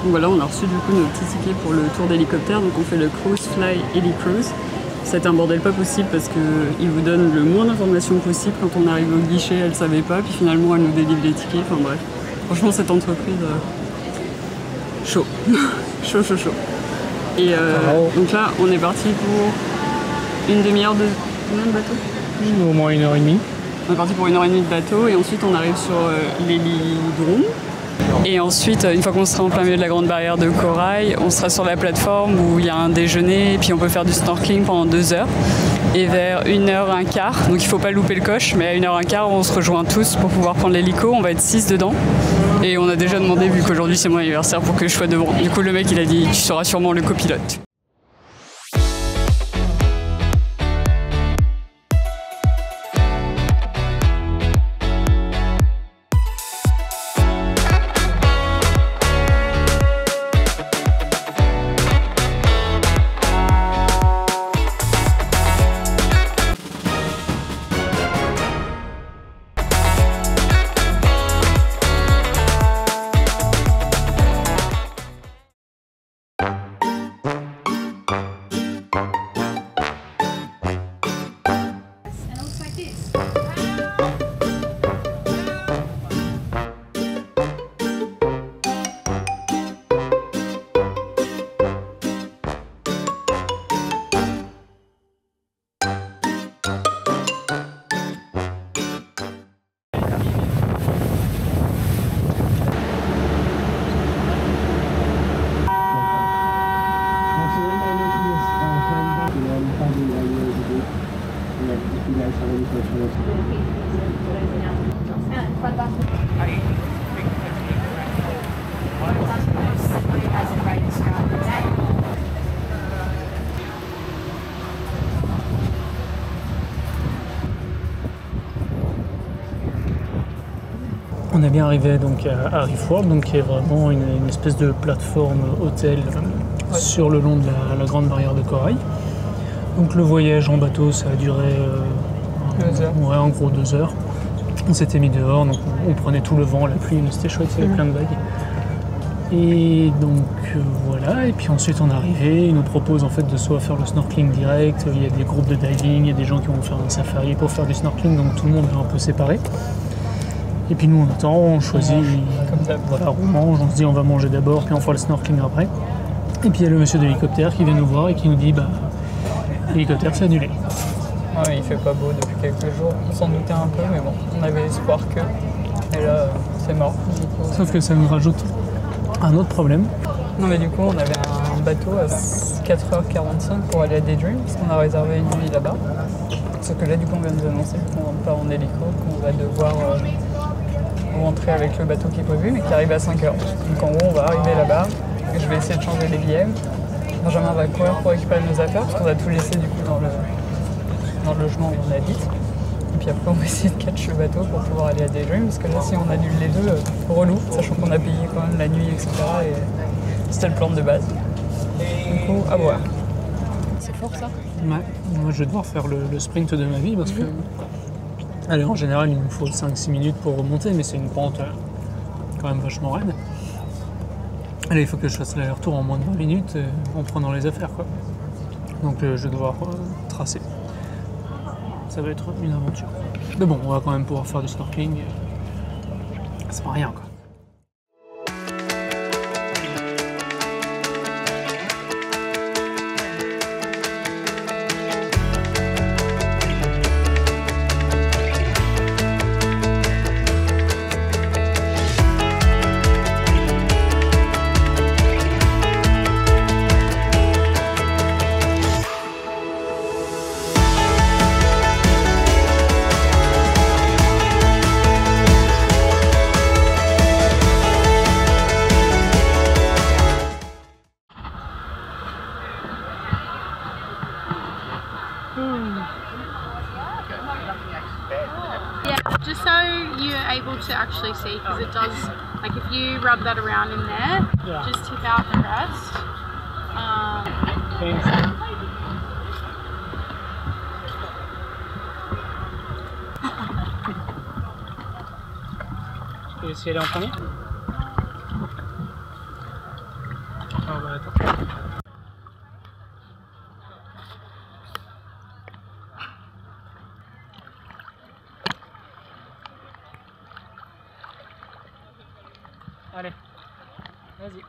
Donc voilà, on a reçu du coup nos petits tickets pour le tour d'hélicoptère, donc on fait le Cruise Fly Heli Cruise. C'est un bordel pas possible parce qu'ils vous donnent le moins d'informations possible. Quand on arrive au guichet, elle savait pas, puis finalement elle nous délivre les tickets, enfin bref. Franchement cette entreprise, chaud. chaud. Et donc là on est parti pour une demi-heure de combien de bateau? Au moins 1h30. On est parti pour 1h30 de bateau et ensuite on arrive sur l'hélidrome. Et ensuite, une fois qu'on sera en plein milieu de la grande barrière de corail, on sera sur la plateforme où il y a un déjeuner et puis on peut faire du snorkeling pendant 2 heures. Et vers 1h15, donc il ne faut pas louper le coche, mais à 1h15, on se rejoint tous pour pouvoir prendre l'hélico. On va être 6 dedans. Et on a déjà demandé, vu qu'aujourd'hui c'est mon anniversaire, pour que je sois devant. Du coup, le mec il a dit, tu seras sûrement le copilote. On est bien arrivé donc à Reef World, donc qui est vraiment une espèce de plateforme hôtel sur le long de la grande barrière de corail. Donc le voyage en bateau, ça a duré en gros 2 heures. On s'était mis dehors, donc on prenait tout le vent, la pluie, mais c'était chouette, il y avait plein de vagues. Et donc voilà, et puis ensuite on est arrivé, ils nous proposent en fait de soit faire le snorkeling direct, il y a des groupes de diving, il y a des gens qui vont faire un safari pour faire du snorkeling, donc tout le monde est un peu séparé. Et puis nous on attend, on choisit, voilà, on mange, on se dit on va manger d'abord, puis on fera le snorkeling après. Et puis il y a le monsieur de l'hélicoptère qui vient nous voir et qui nous dit bah l'hélicoptère s'est annulé. Ouais, il fait pas beau depuis quelques jours, on s'en doutait un peu, mais bon, on avait espoir que. Et là, c'est mort. Du coup, sauf que ça nous rajoute un autre problème. Non mais du coup, on avait un bateau à 4h45 pour aller à Daydream, parce qu'on a réservé une nuit là-bas. Sauf que là, du coup, on vient de nous annoncer qu'on part en hélico, qu'on va devoir rentrer avec le bateau qui est prévu, mais qui arrive à 5h. Donc en gros, on va arriver là-bas, je vais essayer de changer les billets. Benjamin va courir pour récupérer nos affaires, parce qu'on a tout laissé du coup dans le logement où on habite. Et puis après, on va essayer de catch le bateau pour pouvoir aller à Daydream, parce que là, si on annule les deux, relou, sachant qu'on a payé quand même la nuit, etc. Et c'était le plan de base. Du coup, à voir. C'est fort ça? Ouais, moi je vais devoir faire le sprint de ma vie parce que allez, en général il nous faut 5-6 minutes pour remonter, mais c'est une pente quand même vachement raide. Allez, il faut que je fasse l'aller-retour en moins de 20 minutes en prenant les affaires quoi. Donc je vais devoir tracer. Ça va être une aventure. Mais bon, on va quand même pouvoir faire du snorkeling. C'est pas rien quoi. Yeah, just so you're able to actually see, because it does, like if you rub that around in there, just tip out the rest. Tu veux essayer d'aller en premier? attends. Allez, vas-y.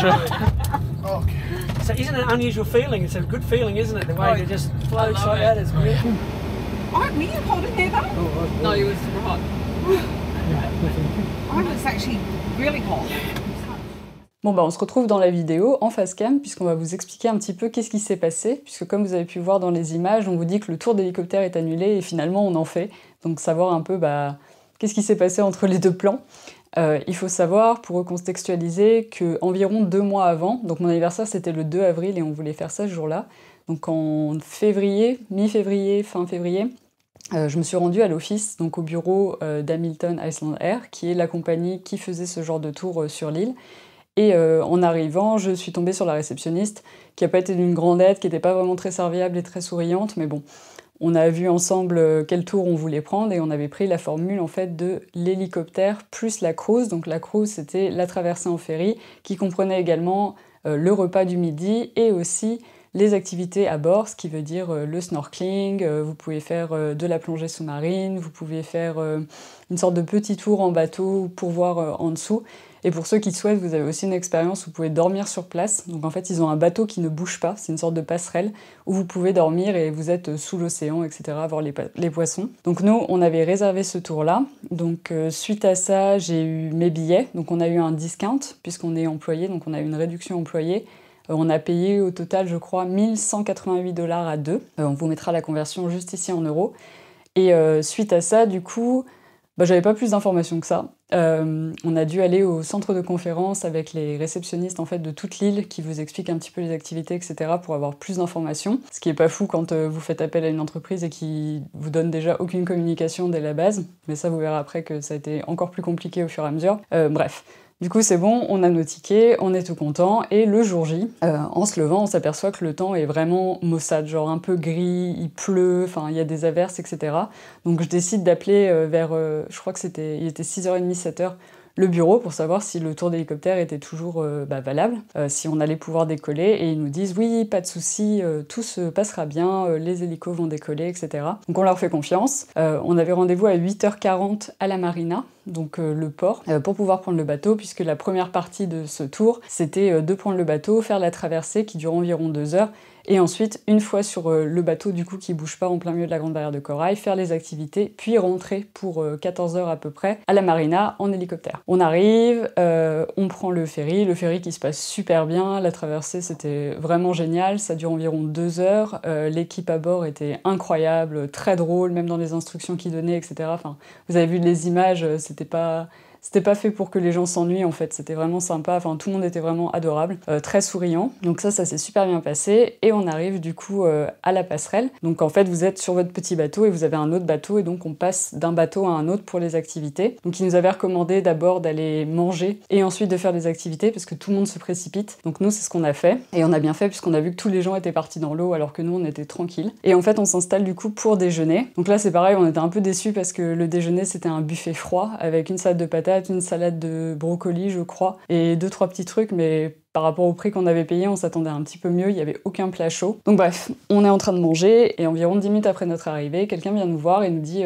sure. Okay. So isn't it an unusual feeling? It's a good feeling, isn't it? The way it just floats like that is great. Aren't we hot in there though? No, it was super hot. I was actually really hot. Bon bah on se retrouve dans la vidéo en face cam puisqu'on va vous expliquer un petit peu qu'est-ce qui s'est passé, puisque comme vous avez pu voir dans les images, on vous dit que le tour d'hélicoptère est annulé et finalement on en fait. Donc savoir un peu qu'est-ce qui s'est passé entre les deux plans. Il faut savoir, pour recontextualiser, qu'environ 2 mois avant, donc mon anniversaire c'était le 2 avril et on voulait faire ça ce jour-là, donc en février, mi-février, fin février, je me suis rendue à l'office, donc au bureau d'Hamilton Iceland Air, qui est la compagnie qui faisait ce genre de tour sur l'île. Et en arrivant, je suis tombée sur la réceptionniste, qui n'a pas été d'une grande aide, qui n'était pas vraiment très serviable et très souriante, mais bon, on a vu ensemble quel tour on voulait prendre, et on avait pris la formule en fait de l'hélicoptère plus la cruise. Donc la cruise, c'était la traversée en ferry, qui comprenait également le repas du midi, et aussi les activités à bord, ce qui veut dire le snorkeling, vous pouvez faire de la plongée sous-marine, vous pouvez faire une sorte de petit tour en bateau pour voir en dessous. Et pour ceux qui souhaitent, vous avez aussi une expérience où vous pouvez dormir sur place. Donc en fait, ils ont un bateau qui ne bouge pas, c'est une sorte de passerelle où vous pouvez dormir et vous êtes sous l'océan, etc., voir les poissons. Donc nous, on avait réservé ce tour-là. Donc suite à ça, j'ai eu mes billets. Donc on a eu un discount puisqu'on est employé, donc on a eu une réduction employée. On a payé au total, je crois, 1 188 $ à deux. On vous mettra la conversion juste ici en euros. Et suite à ça, du coup, j'avais pas plus d'informations que ça. On a dû aller au centre de conférence avec les réceptionnistes en fait, de toute l'île qui vous expliquent un petit peu les activités, etc. pour avoir plus d'informations. Ce qui est pas fou quand vous faites appel à une entreprise et qui vous donne déjà aucune communication dès la base. Mais ça, vous verrez après que ça a été encore plus compliqué au fur et à mesure. Bref. Du coup, c'est bon, on a nos tickets, on est tout content, et le jour J, en se levant, on s'aperçoit que le temps est vraiment maussade, genre un peu gris, il pleut, enfin, il y a des averses, etc. Donc je décide d'appeler je crois que il était 6h30, 7h, le bureau pour savoir si le tour d'hélicoptère était toujours valable, si on allait pouvoir décoller, et ils nous disent oui, pas de souci, tout se passera bien, les hélicos vont décoller, etc. Donc on leur fait confiance. On avait rendez-vous à 8h40 à la marina, donc le port, pour pouvoir prendre le bateau, puisque la première partie de ce tour, c'était de prendre le bateau, faire la traversée qui dure environ 2 heures, et ensuite, une fois sur le bateau du coup qui bouge pas en plein milieu de la Grande Barrière de Corail, faire les activités, puis rentrer pour 14 heures à peu près à la marina en hélicoptère. On arrive, on prend le ferry qui se passe super bien, la traversée c'était vraiment génial, ça dure environ 2 heures, l'équipe à bord était incroyable, très drôle, même dans les instructions qu'ils donnaient, etc. Enfin, vous avez vu les images, c'était pas fait pour que les gens s'ennuient en fait, c'était vraiment sympa, enfin tout le monde était vraiment adorable, très souriant. Donc ça s'est super bien passé, et on arrive du coup à la passerelle. Donc en fait vous êtes sur votre petit bateau et vous avez un autre bateau, et donc on passe d'un bateau à un autre pour les activités. Donc ils nous avaient recommandé d'abord d'aller manger et ensuite de faire des activités parce que tout le monde se précipite. Donc nous c'est ce qu'on a fait, et on a bien fait puisqu'on a vu que tous les gens étaient partis dans l'eau alors que nous on était tranquilles. Et en fait on s'installe du coup pour déjeuner. Donc là c'est pareil, on était un peu déçus parce que le déjeuner c'était un buffet froid avec une salade de patates, une salade de brocoli je crois, et 2-3 petits trucs, mais par rapport au prix qu'on avait payé, on s'attendait un petit peu mieux, il n'y avait aucun plat chaud. Donc bref, on est en train de manger, et environ 10 minutes après notre arrivée, quelqu'un vient nous voir et nous dit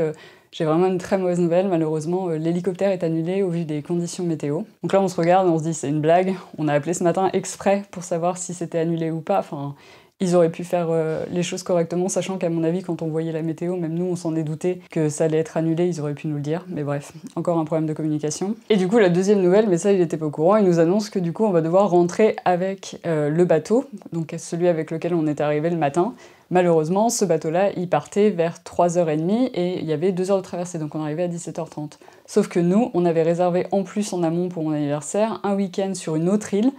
j'ai vraiment une très mauvaise nouvelle, malheureusement l'hélicoptère est annulé au vu des conditions météo. Donc là on se regarde et on se dit c'est une blague, on a appelé ce matin exprès pour savoir si c'était annulé ou pas, enfin... Ils auraient pu faire les choses correctement, sachant qu'à mon avis, quand on voyait la météo, même nous, on s'en est douté que ça allait être annulé, ils auraient pu nous le dire. Mais bref, encore un problème de communication. Et du coup, la deuxième nouvelle, mais ça, il était pas au courant, il nous annonce que du coup, on va devoir rentrer avec le bateau, donc celui avec lequel on est arrivé le matin. Malheureusement, ce bateau-là, il partait vers 3h30 et il y avait 2 heures de traversée, donc on arrivait à 17h30. Sauf que nous, on avait réservé en plus en amont pour mon anniversaire un week-end sur une autre île,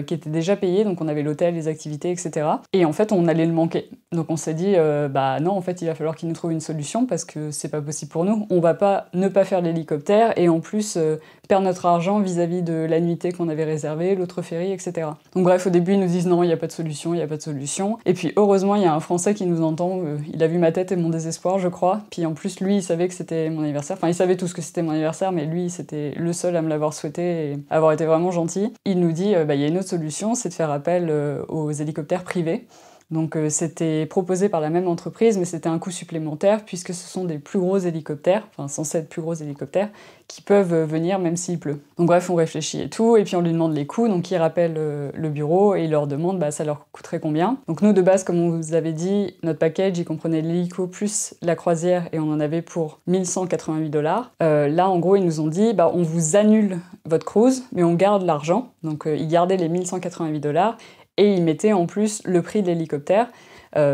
qui était déjà payé, donc on avait l'hôtel, les activités, etc. Et en fait, on allait le manquer. Donc on s'est dit, non, en fait, il va falloir qu'ils nous trouvent une solution parce que c'est pas possible pour nous. On va pas ne pas faire l'hélicoptère et en plus perdre notre argent vis-à-vis de la nuitée qu'on avait réservée, l'autre ferry, etc. Donc bref, au début, ils nous disent non, il n'y a pas de solution, il n'y a pas de solution. Et puis heureusement, il y a un Français qui nous entend, il a vu ma tête et mon désespoir, je crois. Puis en plus, lui, il savait que c'était mon anniversaire. Enfin, il savait tous que c'était mon anniversaire, mais lui, c'était le seul à me l'avoir souhaité et avoir été vraiment gentil. Il nous dit, il y a une autre solution, c'est de faire appel aux hélicoptères privés. Donc c'était proposé par la même entreprise, mais c'était un coût supplémentaire puisque ce sont des plus gros hélicoptères, enfin censés être plus gros hélicoptères, qui peuvent venir même s'il pleut. Donc bref, on réfléchit et tout, et puis on lui demande les coûts, donc il rappelle le bureau et il leur demande bah, ça leur coûterait combien. Donc nous de base, comme on vous avait dit, notre package il comprenait l'hélico plus la croisière et on en avait pour 1188 $. Là en gros ils nous ont dit bah, on vous annule votre cruise, mais on garde l'argent. Donc ils gardaient les 1188 $ et ils mettaient en plus le prix de l'hélicoptère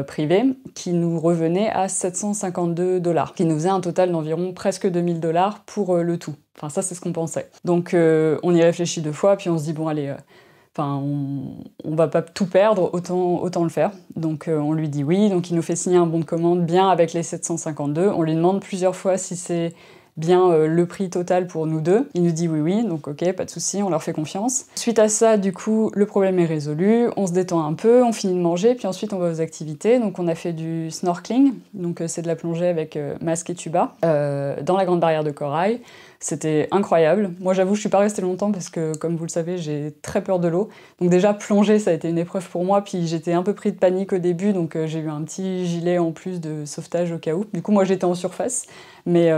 privé qui nous revenait à 752 $, qui nous faisait un total d'environ presque 2000 $ pour le tout. Enfin ça c'est ce qu'on pensait. Donc on y réfléchit 2 fois, puis on se dit bon allez, on va pas tout perdre, autant le faire. Donc on lui dit oui, donc il nous fait signer un bon de commande bien avec les 752. On lui demande plusieurs fois si c'est bien le prix total pour nous deux. Il nous dit oui, donc ok, pas de souci, on leur fait confiance. Suite à ça, du coup, le problème est résolu, on se détend un peu, on finit de manger, puis ensuite on va aux activités. Donc on a fait du snorkeling, donc c'est de la plongée avec masque et tuba, dans la Grande Barrière de Corail. C'était incroyable. Moi, j'avoue, je suis pas restée longtemps parce que, comme vous le savez, j'ai très peur de l'eau. Donc déjà, plonger, ça a été une épreuve pour moi. Puis j'étais un peu pris de panique au début, donc j'ai eu un petit gilet en plus de sauvetage au cas où. Du coup, moi, j'étais en surface, mais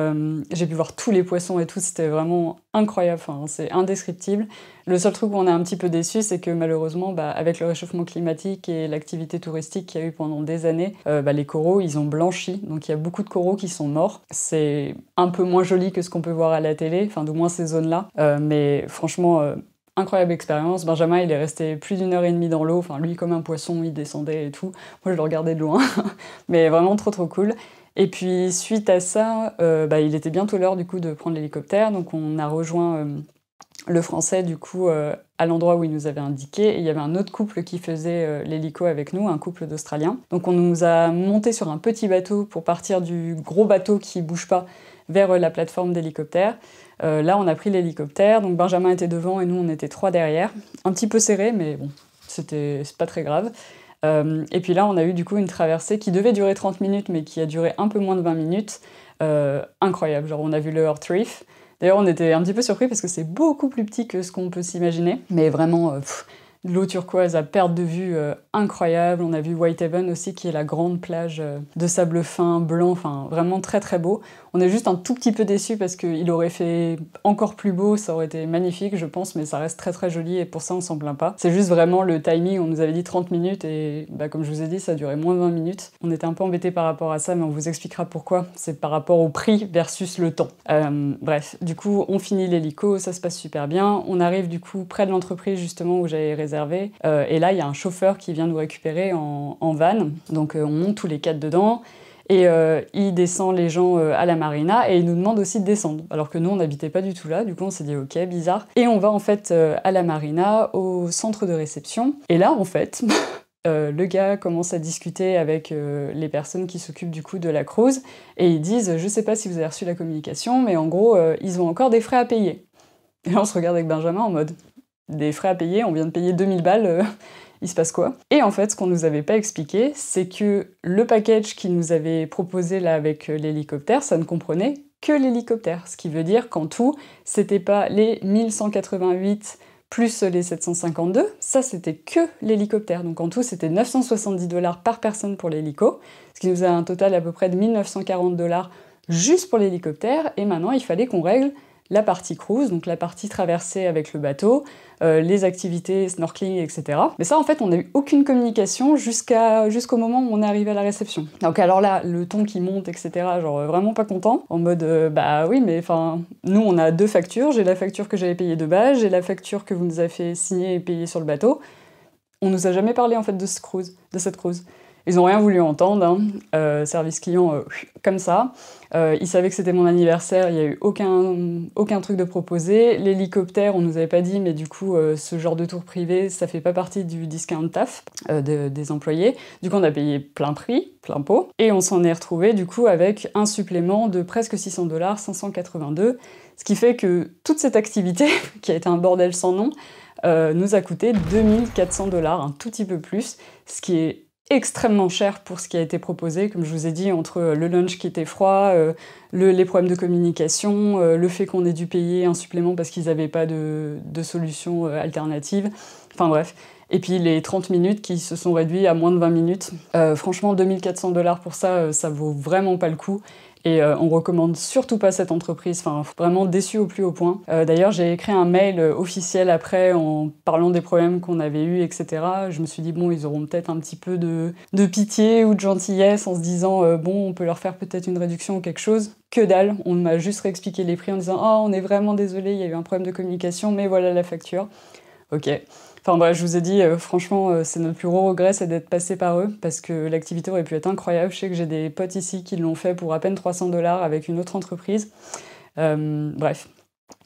j'ai pu voir tous les poissons et tout. C'était vraiment incroyable. Enfin, c'est indescriptible. Le seul truc où on est un petit peu déçu, c'est que malheureusement, avec le réchauffement climatique et l'activité touristique qu'il y a eu pendant des années, les coraux, ils ont blanchi. Donc il y a beaucoup de coraux qui sont morts. C'est un peu moins joli que ce qu'on peut voir à la télé, enfin du moins ces zones-là. Mais franchement, incroyable expérience. Benjamin, il est resté plus d'1h30 dans l'eau. Enfin, lui, comme un poisson, il descendait et tout. Moi, je le regardais de loin. Mais vraiment trop cool. Et puis, suite à ça, il était bientôt l'heure du coup de prendre l'hélicoptère. Donc on a rejoint le français du coup à l'endroit où il nous avait indiqué, et il y avait un autre couple qui faisait l'hélico avec nous, un couple d'Australiens. Donc on nous a monté sur un petit bateau pour partir du gros bateau qui bouge pas vers la plateforme d'hélicoptère. Là on a pris l'hélicoptère, donc Benjamin était devant et nous on était 3 derrière. Un petit peu serré, mais bon, c'est pas très grave. Et puis là on a eu du coup une traversée qui devait durer 30 minutes mais qui a duré un peu moins de 20 minutes. Incroyable, genre on a vu le Earth Reef. D'ailleurs, on était un petit peu surpris parce que c'est beaucoup plus petit que ce qu'on peut s'imaginer. Mais vraiment, l'eau turquoise à perte de vue incroyable. On a vu Whitehaven aussi, qui est la grande plage de sable fin, blanc, enfin vraiment très beau. On est juste un tout petit peu déçus parce qu'il aurait fait encore plus beau, ça aurait été magnifique, je pense, mais ça reste très joli et pour ça, on s'en plaint pas. C'est juste vraiment le timing, on nous avait dit 30 minutes et comme je vous ai dit, ça durait moins de 20 minutes. On était un peu embêtés par rapport à ça, mais on vous expliquera pourquoi. C'est par rapport au prix versus le temps. Bref, du coup, on finit l'hélico, ça se passe super bien. On arrive du coup près de l'entreprise justement où j'avais réservé. Et là, il y a un chauffeur qui vient nous récupérer en van. Donc on monte tous les 4 dedans. Et il descend les gens à la marina et il nous demande aussi de descendre. Alors que nous, on n'habitait pas du tout là, du coup on s'est dit ok, bizarre. Et on va en fait à la marina, au centre de réception. Et là, en fait, le gars commence à discuter avec les personnes qui s'occupent du coup de la cruise. Et ils disent, je sais pas si vous avez reçu la communication, mais en gros, ils ont encore des frais à payer. Et là, on se regarde avec Benjamin en mode, des frais à payer, on vient de payer 2000 balles... il se passe quoi? Et en fait, ce qu'on nous avait pas expliqué, c'est que le package qu'ils nous avait proposé là avec l'hélicoptère, ça ne comprenait que l'hélicoptère. Ce qui veut dire qu'en tout, c'était pas les 1188 plus les 752, ça c'était que l'hélicoptère. Donc en tout, c'était 970 $ par personne pour l'hélico, ce qui nous a un total à peu près de 1940 $ juste pour l'hélicoptère. Et maintenant, il fallait qu'on règle la partie cruise, donc la partie traversée avec le bateau, les activités, snorkeling, etc. Mais ça, en fait, on n'a eu aucune communication jusqu'au moment où on est arrivé à la réception. Donc alors là, le ton qui monte, etc., genre vraiment pas content, en mode, oui, mais enfin, nous, on a 2 factures, j'ai la facture que j'avais payée de base, j'ai la facture que vous nous avez fait signer et payer sur le bateau. On nous a jamais parlé, en fait, de cette cruise. Ils n'ont rien voulu entendre, service client comme ça. Ils savaient que c'était mon anniversaire, il n'y a eu aucun truc de proposé. L'hélicoptère, on nous avait pas dit, mais du coup, ce genre de tour privé, ça fait pas partie du discount TAF des employés. Du coup, on a payé plein prix, plein pot, et on s'en est retrouvé du coup avec un supplément de presque 600 $, 582, ce qui fait que toute cette activité, qui a été un bordel sans nom, nous a coûté 2400 $, un tout petit peu plus, ce qui est extrêmement cher pour ce qui a été proposé, comme je vous ai dit, entre le lunch qui était froid, les problèmes de communication, le fait qu'on ait dû payer un supplément parce qu'ils n'avaient pas de solution alternative, enfin bref. Et puis les 30 minutes qui se sont réduits à moins de 20 minutes. Franchement, 2400 $ pour ça, ça vaut vraiment pas le coup. Et on recommande surtout pas cette entreprise, enfin vraiment déçu au plus haut point. D'ailleurs j'ai écrit un mail officiel après en parlant des problèmes qu'on avait eus, etc. Je me suis dit bon, ils auront peut-être un petit peu de pitié ou de gentillesse en se disant bon, on peut leur faire peut-être une réduction ou quelque chose. Que dalle, on m'a juste réexpliqué les prix en disant oh, on est vraiment désolé, il y a eu un problème de communication, mais voilà la facture. Ok. Enfin bref, je vous ai dit, franchement, c'est notre plus gros regret, c'est d'être passé par eux, parce que l'activité aurait pu être incroyable. Je sais que j'ai des potes ici qui l'ont fait pour à peine 300 $ avec une autre entreprise. Bref.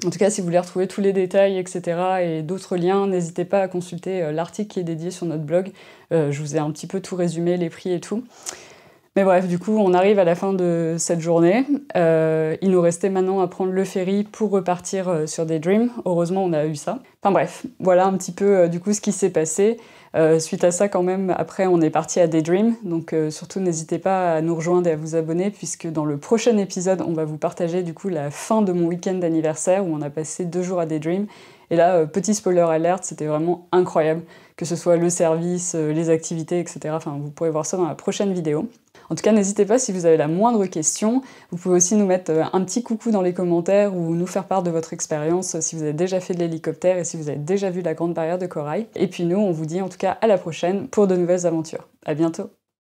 En tout cas, si vous voulez retrouver tous les détails, etc., et d'autres liens, n'hésitez pas à consulter l'article qui est dédié sur notre blog. Je vous ai un petit peu tout résumé, les prix et tout. Mais bref, du coup, on arrive à la fin de cette journée. Il nous restait maintenant à prendre le ferry pour repartir sur Daydream. Heureusement, on a eu ça. Enfin bref, voilà un petit peu du coup ce qui s'est passé. Suite à ça, quand même, après, on est parti à Daydream. Donc surtout, n'hésitez pas à nous rejoindre et à vous abonner, puisque dans le prochain épisode, on va vous partager du coup la fin de mon week-end d'anniversaire, où on a passé 2 jours à Daydream. Et là, petit spoiler alert, c'était vraiment incroyable, que ce soit le service, les activités, etc. Enfin, vous pourrez voir ça dans la prochaine vidéo. En tout cas, n'hésitez pas si vous avez la moindre question. Vous pouvez aussi nous mettre un petit coucou dans les commentaires ou nous faire part de votre expérience si vous avez déjà fait de l'hélicoptère et si vous avez déjà vu la Grande Barrière de Corail. Et puis nous, on vous dit en tout cas à la prochaine pour de nouvelles aventures. À bientôt!